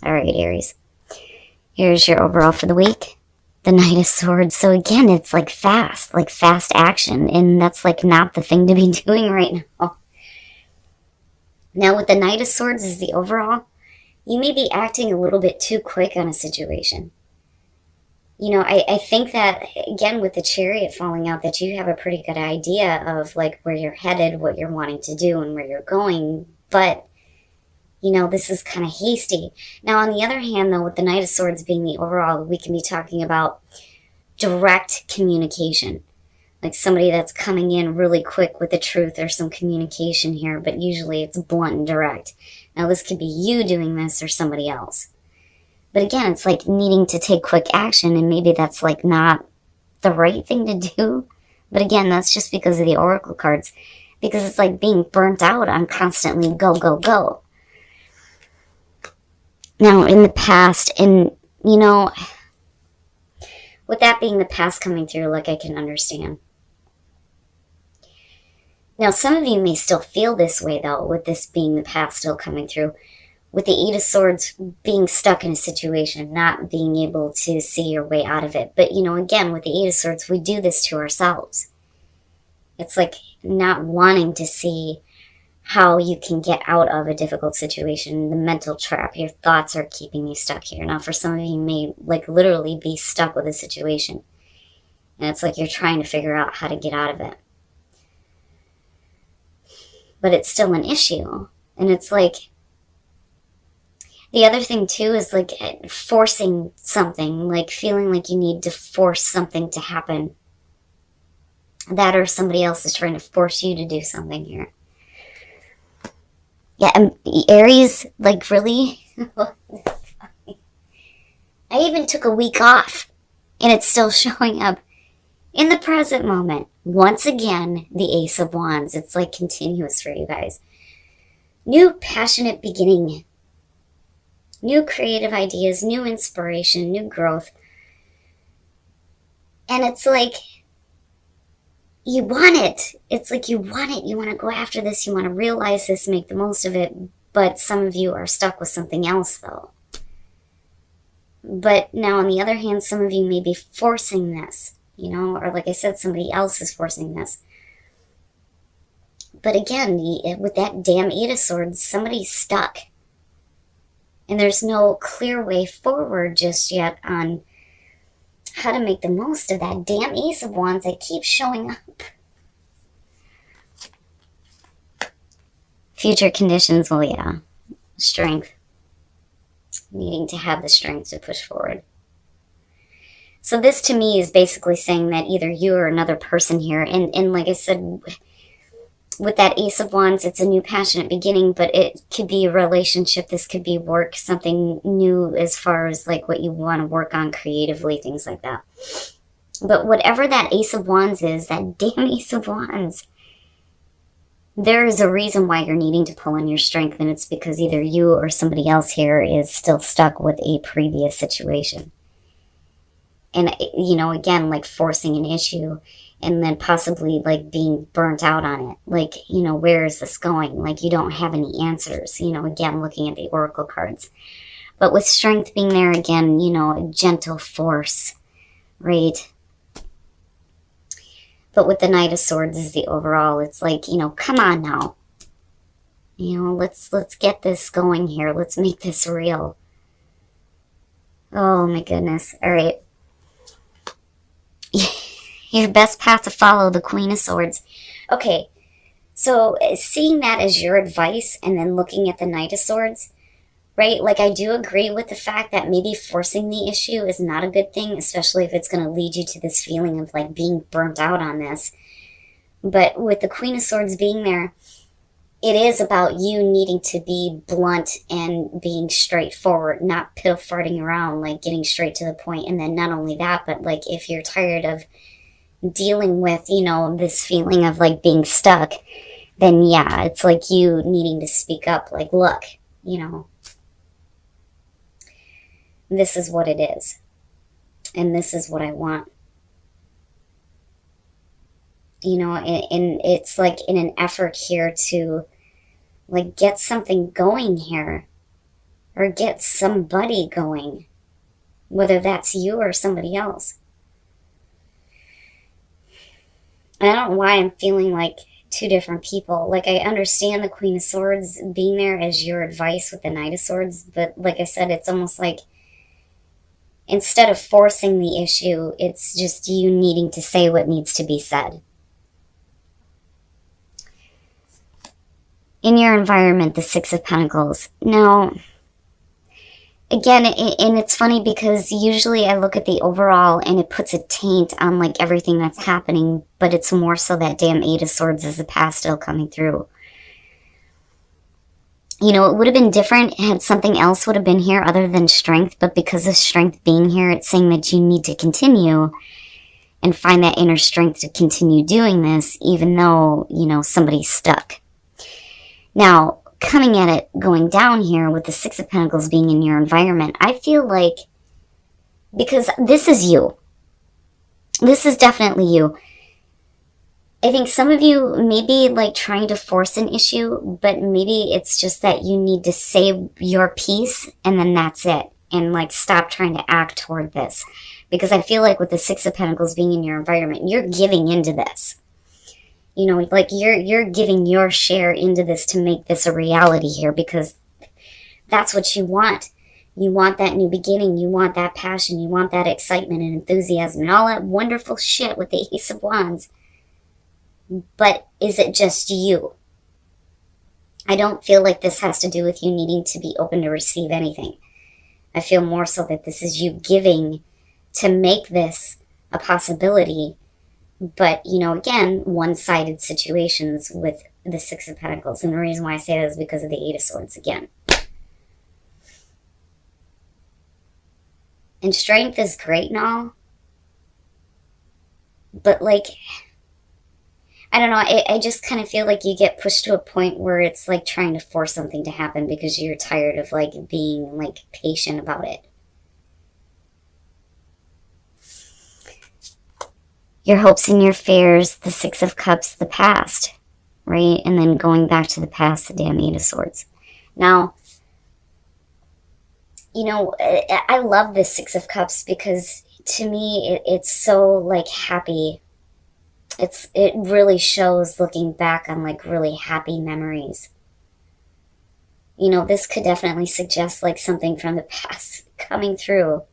All right, Aries. Here's your overall for the week. The Knight of Swords. So again, it's like fast action. And that's like not the thing to be doing right now. Now with the Knight of Swords as the overall, you may be acting a little bit too quick on a situation. You know, I think that, again, with the Chariot falling out, that you have a pretty good idea of, like, where you're headed, what you're wanting to do, and where you're going. But, you know, this is kind of hasty. Now, on the other hand, though, with the Knight of Swords being the overall, we can be talking about direct communication. Like somebody that's coming in really quick with the truth. There's some communication here, but usually it's blunt and direct. Now, this could be you doing this or somebody else. But again, it's like needing to take quick action, and maybe that's like not the right thing to do. But again, that's just because of the oracle cards. Because it's like being burnt out on constantly go, go, go. Now, in the past, and you know, with that being the past coming through, like I can understand. Now, some of you may still feel this way, though, with this being the past still coming through. With the Eight of Swords being stuck in a situation, not being able to see your way out of it. But, you know, again, with the Eight of Swords, we do this to ourselves. It's like not wanting to see how you can get out of a difficult situation, the mental trap. Your thoughts are keeping you stuck here. Now, for some of you, you may, like, literally be stuck with a situation. And it's like you're trying to figure out how to get out of it. But it's still an issue. And it's like, the other thing, too, is like forcing something, like feeling like you need to force something to happen. That or somebody else is trying to force you to do something here. Yeah, and Aries, like, really? I even took a week off, and it's still showing up in the present moment. Once again, the Ace of Wands. It's like continuous for you guys. New passionate beginning. New creative ideas, new inspiration, new growth. And it's like, you want it. It's like you want it. You want to go after this. You want to realize this, make the most of it. But some of you are stuck with something else, though. But now, on the other hand, some of you may be forcing this, you know, or like I said, somebody else is forcing this. But again, with that damn Eight of Swords, somebody's stuck. And there's no clear way forward just yet on how to make the most of that damn Ace of Wands that keeps showing up. Future conditions, well, yeah. Strength. Needing to have the strength to push forward. So this to me is basically saying that either you or another person here, and like I said, with that Ace of Wands, it's a new passionate beginning, but it could be a relationship. This could be work, something new as far as like what you want to work on creatively, things like that. But whatever that Ace of Wands is, that damn Ace of Wands, there is a reason why you're needing to pull on your strength, and it's because either you or somebody else here is still stuck with a previous situation. And, you know, again, like forcing an issue and then possibly like being burnt out on it. Like, you know, where is this going? Like you don't have any answers, you know, again, looking at the oracle cards. But with strength being there again, you know, a gentle force, right? But with the Knight of Swords is the overall, it's like, you know, come on now. You know, let's get this going here. Let's make this real. Oh my goodness. All right. Your best path to follow, the Queen of Swords. Okay, so seeing that as your advice and then looking at the Knight of Swords, right? Like I do agree with the fact that maybe forcing the issue is not a good thing, especially if it's going to lead you to this feeling of like being burnt out on this. But with the Queen of Swords being there, it is about you needing to be blunt and being straightforward, not piddle farting around, like getting straight to the point. And then not only that, but like if you're tired of dealing with, you know, this feeling of like being stuck, then yeah, it's like you needing to speak up, like, look, you know, this is what it is. And this is what I want. You know, and it's like in an effort here to like get something going here, or get somebody going, whether that's you or somebody else. And I don't know why I'm feeling like two different people. Like, I understand the Queen of Swords being there as your advice with the Knight of Swords, but like I said, it's almost like instead of forcing the issue, it's just you needing to say what needs to be said. In your environment, the Six of Pentacles. Now, again, and it's funny because usually I look at the overall and it puts a taint on like everything that's happening, but it's more so that damn Eight of Swords is the past still coming through. You know, it would have been different had something else would have been here other than strength, but because of strength being here, it's saying that you need to continue and find that inner strength to continue doing this, even though, you know, somebody's stuck. Now, coming at it, going down here with the Six of Pentacles being in your environment, I feel like, because this is you. This is definitely you. I think some of you may be like trying to force an issue, but maybe it's just that you need to say your piece and then that's it. And like stop trying to act toward this. Because I feel like with the Six of Pentacles being in your environment, you're giving into this. You know, like you're giving your share into this to make this a reality here because that's what you want. You want that new beginning. You want that passion. You want that excitement and enthusiasm and all that wonderful shit with the Ace of Wands. But is it just you? I don't feel like this has to do with you needing to be open to receive anything. I feel more so that this is you giving to make this a possibility. But, you know, again, one-sided situations with the Six of Pentacles. And the reason why I say that is because of the Eight of Swords again. And strength is great and all. But, like, I don't know. I just kind of feel like you get pushed to a point where it's like trying to force something to happen because you're tired of, like, being, like, patient about it. Your hopes and your fears, the Six of Cups, the past, right? And then going back to the past, the damn Eight of Swords. Now, you know, I love this Six of Cups because to me, it's so, like, happy. It really shows looking back on, like, really happy memories. You know, this could definitely suggest, like, something from the past coming through.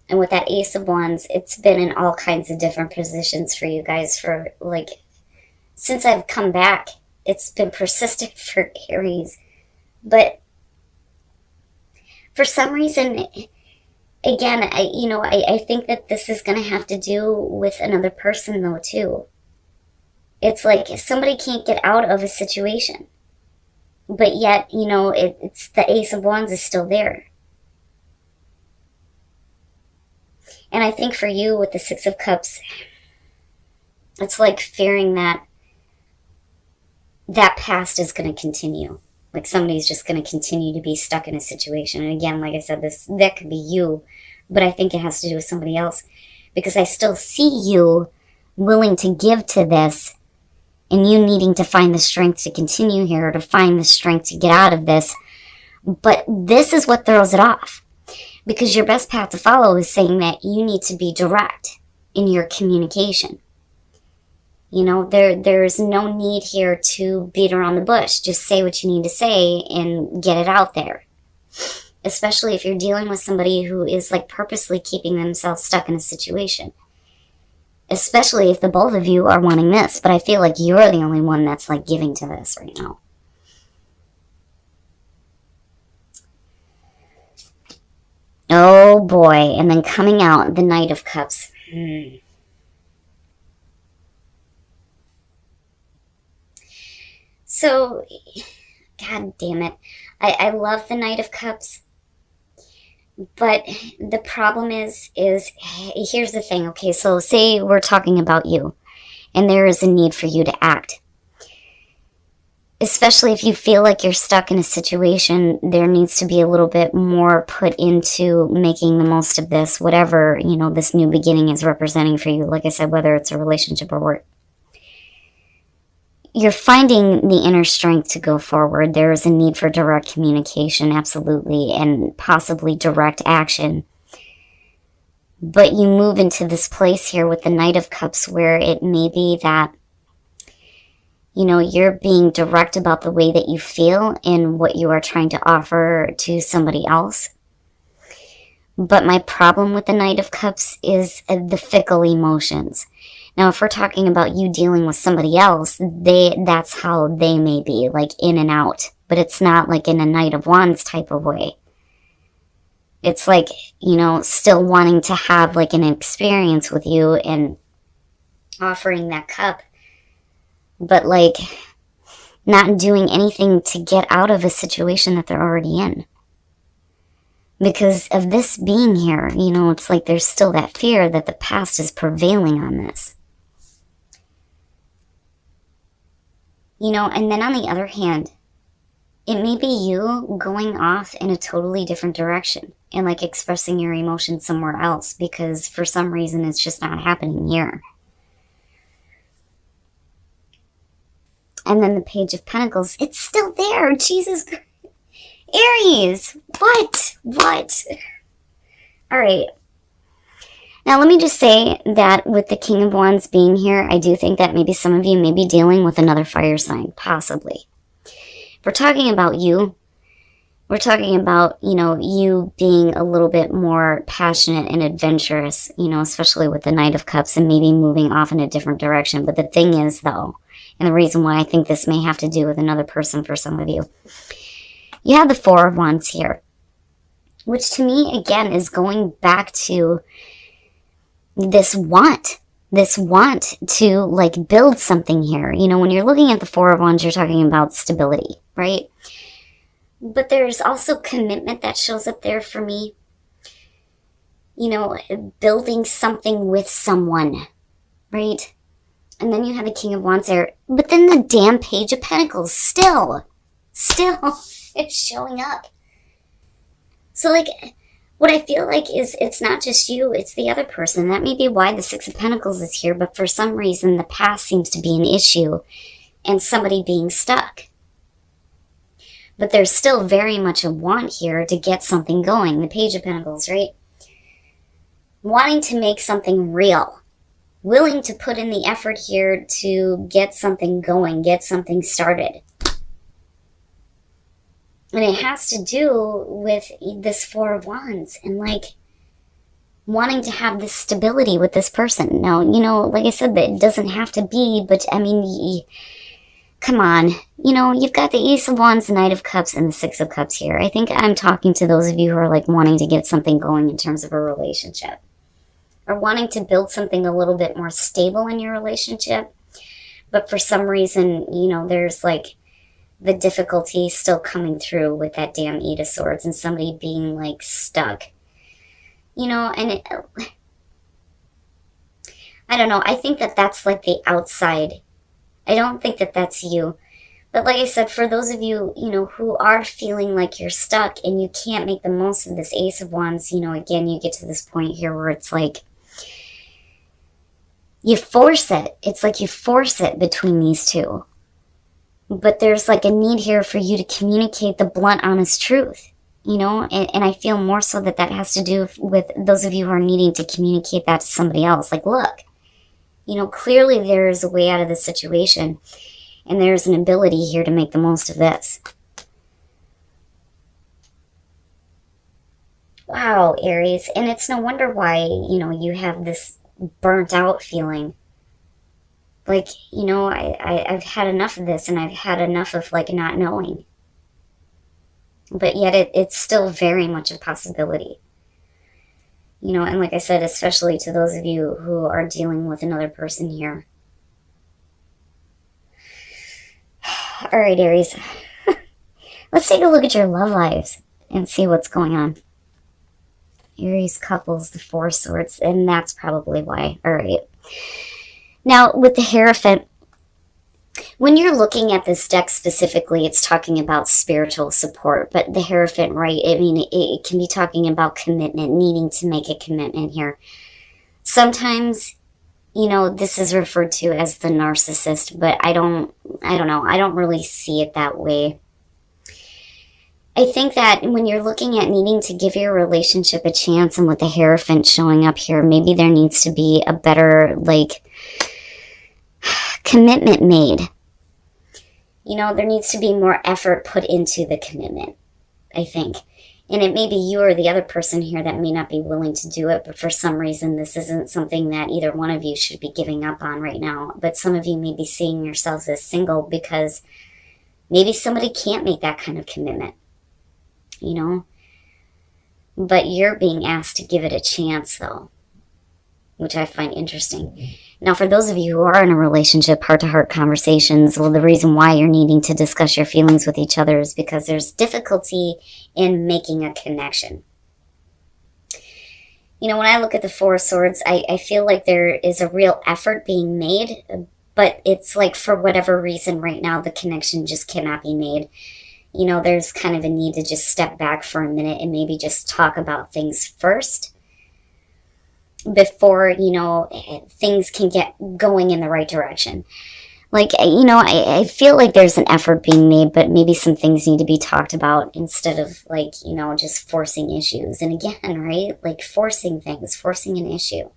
And with that Ace of Wands, it's been in all kinds of different positions for you guys for, like, since I've come back. It's been persistent for Aries. But for some reason, again, I think that this is going to have to do with another person, though, too. It's like somebody can't get out of a situation. But yet, you know, it's the Ace of Wands is still there. And I think for you with the Six of Cups, it's like fearing that that past is going to continue. Like somebody's just going to continue to be stuck in a situation. And again, like I said, that could be you, but I think it has to do with somebody else. Because I still see you willing to give to this and you needing to find the strength to continue here or to find the strength to get out of this. But this is what throws it off. Because your best path to follow is saying that you need to be direct in your communication. You know, there's no need here to beat around the bush. Just say what you need to say and get it out there. Especially if you're dealing with somebody who is like purposely keeping themselves stuck in a situation. Especially if the both of you are wanting this. But I feel like you're the only one that's like giving to this right now. Oh boy, and then coming out, the Knight of Cups. So, god damn it. I love the Knight of Cups. But the problem is here's the thing, okay? So say we're talking about you, and there is a need for you to act. Especially if you feel like you're stuck in a situation, there needs to be a little bit more put into making the most of this, whatever, you know, this new beginning is representing for you. Like I said, whether it's a relationship or work. you're finding the inner strength to go forward. There is a need for direct communication, absolutely, and possibly direct action. But you move into this place here with the Knight of Cups where it may be that, you know, you're being direct about the way that you feel and what you are trying to offer to somebody else. But my problem with the Knight of Cups is the fickle emotions. Now, if we're talking about you dealing with somebody else, that's how they may be, like in and out. But it's not like in a Knight of Wands type of way. It's like, you know, still wanting to have like an experience with you and offering that cup. But like not doing anything to get out of a situation that they're already in. Because of this being here, you know, it's like there's still that fear that the past is prevailing on this. You know, and then on the other hand, it may be you going off in a totally different direction and like expressing your emotions somewhere else because for some reason it's just not happening here. And then the Page of Pentacles, it's still there. Jesus Christ. Aries, what? All right. Now, let me just say that with the King of Wands being here, I do think that maybe some of you may be dealing with another fire sign, possibly. If we're talking about you, we're talking about, you know, you being a little bit more passionate and adventurous, you know, especially with the Knight of Cups and maybe moving off in a different direction. But the thing is, though, and the reason why I think this may have to do with another person for some of you, you have the Four of Wands here, which to me, again, is going back to this want to like build something here. You know, when you're looking at the Four of Wands, you're talking about stability, right? But there's also commitment that shows up there for me. You know, building something with someone, right? And then you have the King of Wands there. But then the damn Page of Pentacles still it's showing up. So like, what I feel like is it's not just you, it's the other person. That may be why the Six of Pentacles is here, but for some reason the past seems to be an issue and somebody being stuck. But there's still very much a want here to get something going. The Page of Pentacles, right? Wanting to make something real. Willing to put in the effort here to get something going, get something started. And it has to do with this Four of Wands and like wanting to have this stability with this person. Now, you know, like I said, that it doesn't have to be, but I mean, come on. You know, you've got the Ace of Wands, the Knight of Cups, and the Six of Cups here. I think I'm talking to those of you who are like wanting to get something going in terms of a relationship. Or wanting to build something a little bit more stable in your relationship. But for some reason, you know, there's like the difficulty still coming through with that damn Eight of Swords and somebody being like stuck. You know, and I don't know. I think that that's like the outside. I don't think that that's you. But like I said, for those of you, you know, who are feeling like you're stuck and you can't make the most of this Ace of Wands, you know, again, you get to this point here where it's like, you force it. It's like you force it between these two. But there's like a need here for you to communicate the blunt, honest truth, you know? And I feel more so that that has to do with those of you who are needing to communicate that to somebody else. Like, look, you know, clearly there is a way out of this situation. And there's an ability here to make the most of this. Wow, Aries. And it's no wonder why, you know, you have this burnt out feeling. Like, you know, I've had enough of this and I've had enough of, like, not knowing. But yet it's still very much a possibility. You know, and like I said, especially to those of you who are dealing with another person here. All right, Aries. Let's take a look at your love lives and see what's going on. Aries couples, the Four Swords, and that's probably why. All right. Now, with the Hierophant, when you're looking at this deck specifically, it's talking about spiritual support. But the Hierophant, right, I mean, it can be talking about commitment, needing to make a commitment here. Sometimes you know, this is referred to as the narcissist, but I don't know. I don't really see it that way. I think that when you're looking at needing to give your relationship a chance, and with the Hierophant showing up here, maybe there needs to be a better, like, commitment made. You know, there needs to be more effort put into the commitment, I think. And it may be you or the other person here that may not be willing to do it, but for some reason this isn't something that either one of you should be giving up on right now. But some of you may be seeing yourselves as single because maybe somebody can't make that kind of commitment, you know? But you're being asked to give it a chance, though, which I find interesting. Now, for those of you who are in a relationship, heart-to-heart conversations, well, the reason why you're needing to discuss your feelings with each other is because there's difficulty in making a connection. You know, when I look at the Four of Swords, I feel like there is a real effort being made, but it's like for whatever reason right now, the connection just cannot be made. You know, there's kind of a need to just step back for a minute and maybe just talk about things first before, you know, things can get going in the right direction. Like, you know, I feel like there's an effort being made, but maybe some things need to be talked about instead of, like, you know, just forcing issues. And again, right, like forcing things, forcing an issue.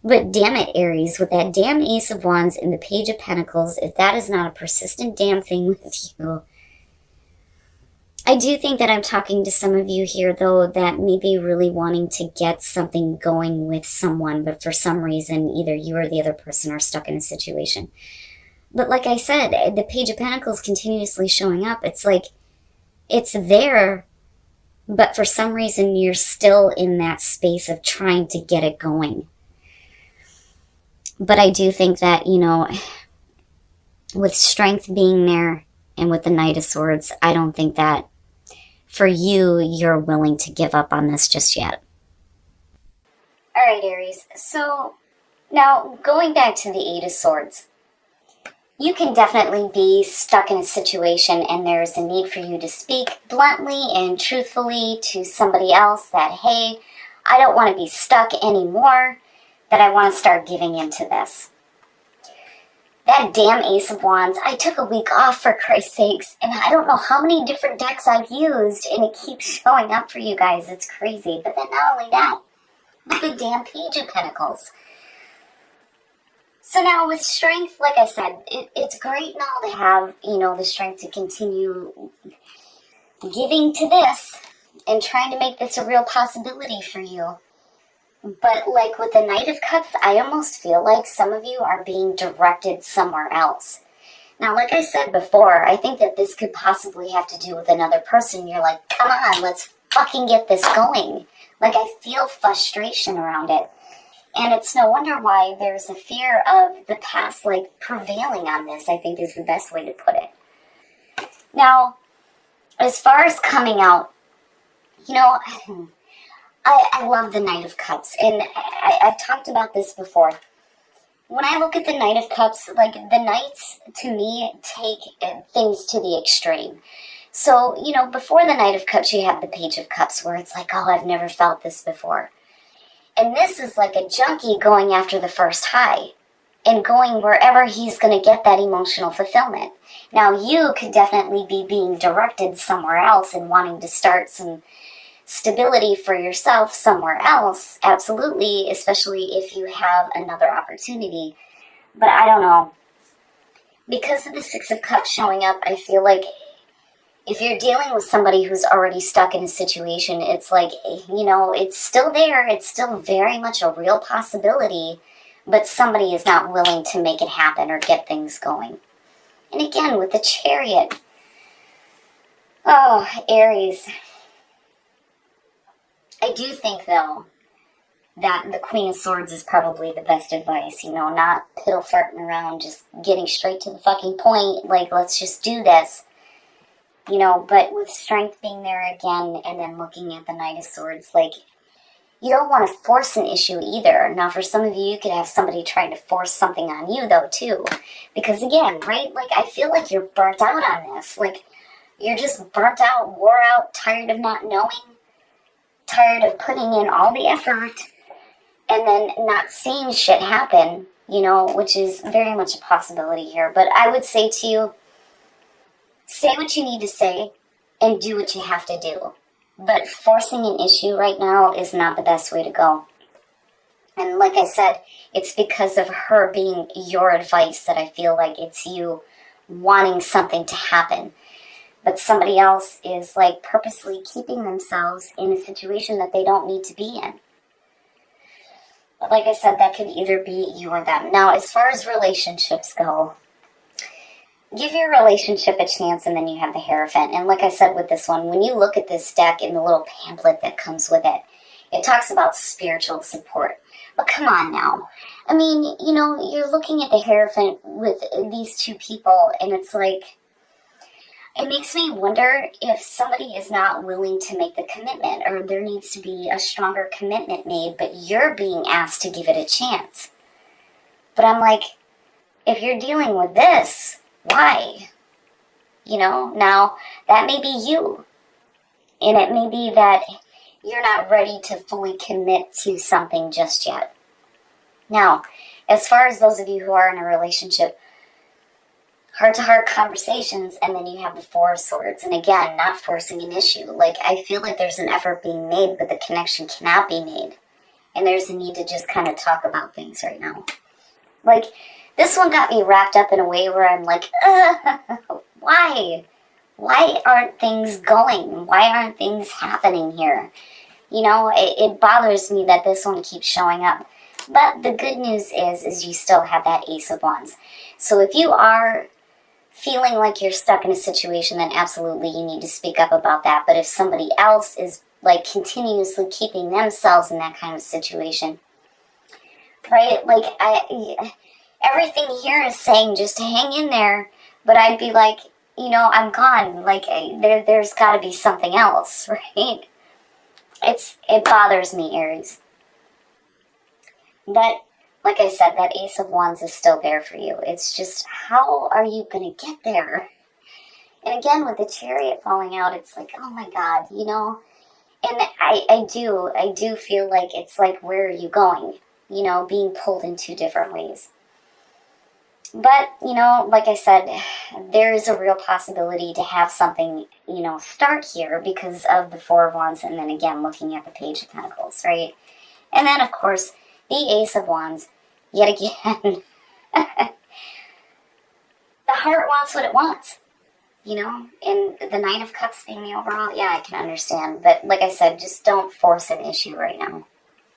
But damn it, Aries, with that damn Ace of Wands and the Page of Pentacles, if that is not a persistent damn thing with you, I do think that I'm talking to some of you here, though, that may be really wanting to get something going with someone, but for some reason, either you or the other person are stuck in a situation. But like I said, the Page of Pentacles continuously showing up. It's like, it's there, but for some reason, you're still in that space of trying to get it going. But I do think that, you know, with Strength being there and with the Knight of Swords, I don't think that for you, you're willing to give up on this just yet. All right, Aries. So now going back to the Eight of Swords, you can definitely be stuck in a situation and there's a need for you to speak bluntly and truthfully to somebody else that, hey, I don't want to be stuck anymore, that I want to start giving into this. That damn Ace of Wands, I took a week off for Christ's sakes, and I don't know how many different decks I've used, and it keeps showing up for you guys. It's crazy. But then not only that, but the damn Page of Pentacles. So now with Strength, like I said, it's great now to have, you know, the strength to continue giving to this and trying to make this a real possibility for you. But like with the Knight of Cups, I almost feel like some of you are being directed somewhere else. Now, like I said before, I think that this could possibly have to do with another person. You're like, come on, let's fucking get this going. Like, I feel frustration around it. And it's no wonder why there's a fear of the past, like, prevailing on this, I think is the best way to put it. Now, as far as coming out, you know, I love the Knight of Cups, and I've talked about this before. When I look at the Knight of Cups, like, the Knights, to me, take things to the extreme. So, you know, before the Knight of Cups, you have the Page of Cups, where it's like, oh, I've never felt this before. And this is like a junkie going after the first high, and going wherever he's going to get that emotional fulfillment. Now, you could definitely be being directed somewhere else and wanting to start some stability for yourself somewhere else, absolutely, especially if you have another opportunity. But I don't know. Because of the Six of Cups showing up, I feel like if you're dealing with somebody who's already stuck in a situation, it's like, you know, it's still there. It's still very much a real possibility, but somebody is not willing to make it happen or get things going. And again, with the Chariot. Oh, Aries. I do think, though, that the Queen of Swords is probably the best advice, you know, not piddle-farting around, just getting straight to the fucking point, like, let's just do this, you know, but with Strength being there again, and then looking at the Knight of Swords, like, you don't want to force an issue either. Now, for some of you, you could have somebody trying to force something on you, though, too, because, again, right, like, I feel like you're burnt out on this, like, you're just burnt out, wore out, tired of not knowing, tired of putting in all the effort, and then not seeing shit happen, you know, which is very much a possibility here. But I would say to you, say what you need to say and do what you have to do. But forcing an issue right now is not the best way to go. And like I said, it's because of her being your advice that I feel like it's you wanting something to happen. But somebody else is like purposely keeping themselves in a situation that they don't need to be in. But like I said, that could either be you or them. Now, as far as relationships go, give your relationship a chance, and then you have the Hierophant. And like I said with this one, when you look at this deck in the little pamphlet that comes with it, it talks about spiritual support. But come on now. I mean, you know, you're looking at the Hierophant with these two people, and it's like, it makes me wonder if somebody is not willing to make the commitment, or there needs to be a stronger commitment made, but you're being asked to give it a chance. But I'm like, if you're dealing with this, why? You know, now that may be you. And it may be that you're not ready to fully commit to something just yet. Now, as far as those of you who are in a relationship, heart-to-heart conversations, and then you have the Four of Swords. And again, not forcing an issue. Like, I feel like there's an effort being made, but the connection cannot be made. And there's a need to just kind of talk about things right now. Like, this one got me wrapped up in a way where I'm like, why? Why aren't things going? Why aren't things happening here? You know, it bothers me that this one keeps showing up. But the good news is you still have that Ace of Wands. So if you are feeling like you're stuck in a situation, then absolutely you need to speak up about that. But if somebody else is like continuously keeping themselves in that kind of situation, right? Like, everything here is saying just hang in there, but I'd be like, you know, I'm gone. Like, there's got to be something else, right? It bothers me, Aries. But like I said, that Ace of Wands is still there for you. It's just, how are you going to get there? And again, with the Chariot falling out, it's like, oh my God, you know? And I do feel like it's like, where are you going? You know, being pulled in two different ways. But, you know, like I said, there is a real possibility to have something, you know, start here because of the Four of Wands, and then again, looking at the Page of Pentacles, right? And then, of course, the Ace of Wands, yet again. The heart wants what it wants, you know? And the Knight of Cups being the overall, yeah, I can understand. But like I said, just don't force an issue right now.